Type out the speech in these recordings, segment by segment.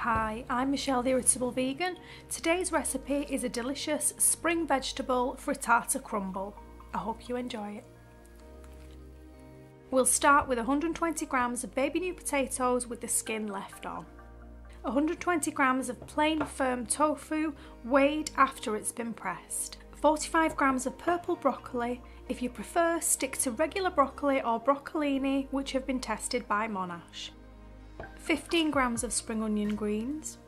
Hi, I'm Michelle the Irritable Vegan. Today's recipe is a delicious spring vegetable frittata crumble. I hope you enjoy it. We'll start with 120 grams of baby new potatoes with the skin left on. 120 grams of plain firm tofu weighed after it's been pressed. 45 grams of purple broccoli. If you prefer, stick to regular broccoli or broccolini, which have been tested by Monash. 15 grams of spring onion greens,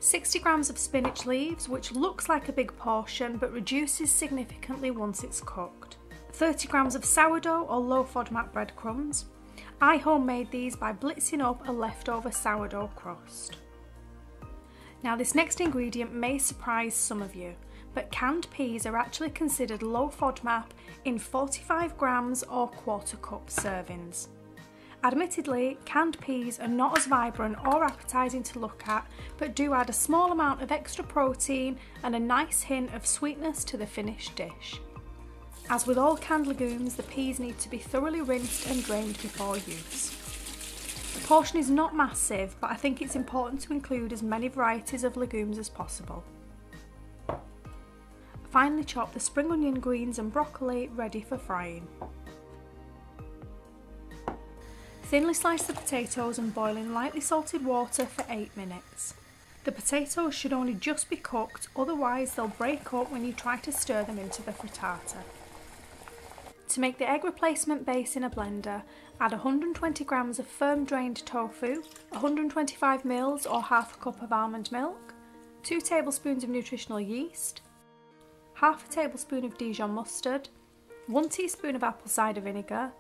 60 grams of spinach leaves, which looks like a big portion but reduces significantly once it's cooked, 30 grams of sourdough or low FODMAP breadcrumbs. I homemade these by blitzing up a leftover sourdough crust. Now this next ingredient may surprise some of you, but canned peas are actually considered low FODMAP in 45 grams or quarter cup servings. Admittedly, canned peas are not as vibrant or appetising to look at, but do add a small amount of extra protein and a nice hint of sweetness to the finished dish. As with all canned legumes, the peas need to be thoroughly rinsed and drained before use. The portion is not massive, but I think it's important to include as many varieties of legumes as possible. Finely chop the spring onion greens and broccoli ready for frying. Thinly slice the potatoes and boil in lightly salted water for 8 minutes. The potatoes should only just be cooked, otherwise they'll break up when you try to stir them into the frittata. To make the egg replacement base in a blender, add 120 grams of firm drained tofu, 125 ml or half a cup of almond milk, 2 tablespoons of nutritional yeast, half a tablespoon of Dijon mustard, 1 teaspoon of apple cider vinegar,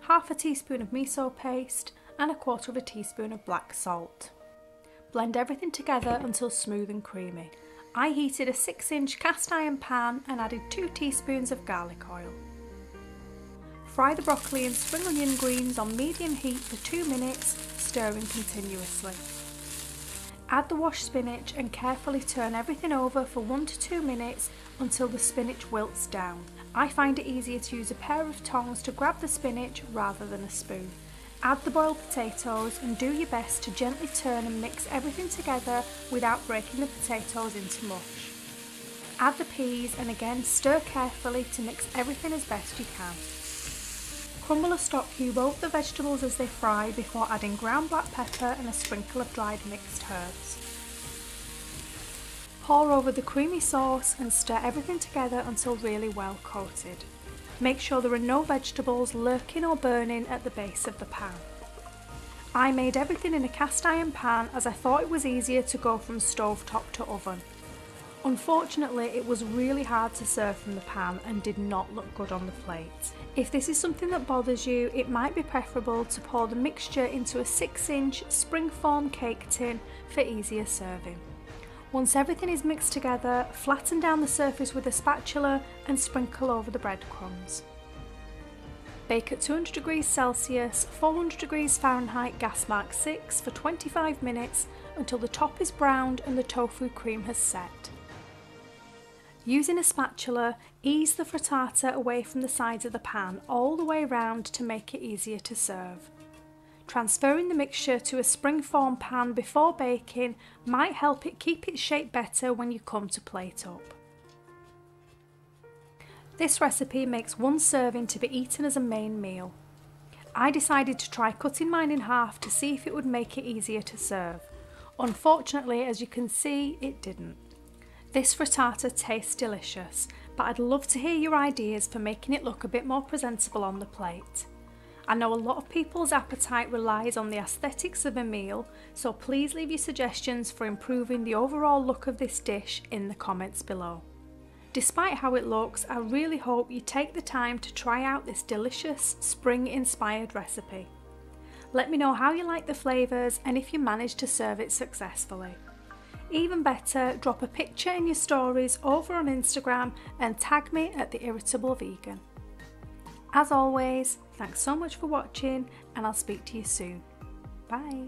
half a teaspoon of miso paste and 1/4 teaspoon of black salt. Blend everything together until smooth and creamy. I heated a 6-inch cast iron pan and added 2 teaspoons of garlic oil. Fry the broccoli and spring onion greens on medium heat for 2 minutes, stirring continuously. Add the washed spinach and carefully turn everything over for 1 to 2 minutes until the spinach wilts down. I find it easier to use a pair of tongs to grab the spinach rather than a spoon. Add the boiled potatoes and do your best to gently turn and mix everything together without breaking the potatoes into mush. Add the peas and again stir carefully to mix everything as best you can. Crumble or stock cube over the vegetables as they fry before adding ground black pepper and a sprinkle of dried mixed herbs. Pour over the creamy sauce and stir everything together until really well coated. Make sure there are no vegetables lurking or burning at the base of the pan. I made everything in a cast iron pan as I thought it was easier to go from stovetop to oven. Unfortunately, it was really hard to serve from the pan and did not look good on the plate. If this is something that bothers you, it might be preferable to pour the mixture into a 6-inch springform cake tin for easier serving. Once everything is mixed together, flatten down the surface with a spatula and sprinkle over the breadcrumbs. Bake at 200 degrees Celsius, 400 degrees Fahrenheit gas mark 6 for 25 minutes until the top is browned and the tofu cream has set. Using a spatula, ease the frittata away from the sides of the pan all the way around to make it easier to serve. Transferring the mixture to a springform pan before baking might help it keep its shape better when you come to plate up. This recipe makes one serving to be eaten as a main meal. I decided to try cutting mine in half to see if it would make it easier to serve. Unfortunately, as you can see, it didn't. This frittata tastes delicious, but I'd love to hear your ideas for making it look a bit more presentable on the plate. I know a lot of people's appetite relies on the aesthetics of a meal, so please leave your suggestions for improving the overall look of this dish in the comments below. Despite how it looks, I really hope you take the time to try out this delicious spring-inspired recipe. Let me know how you like the flavours and if you managed to serve it successfully. Even better, drop a picture in your stories over on Instagram and tag me at The Irritable Vegan. As always, thanks so much for watching and I'll speak to you soon. Bye!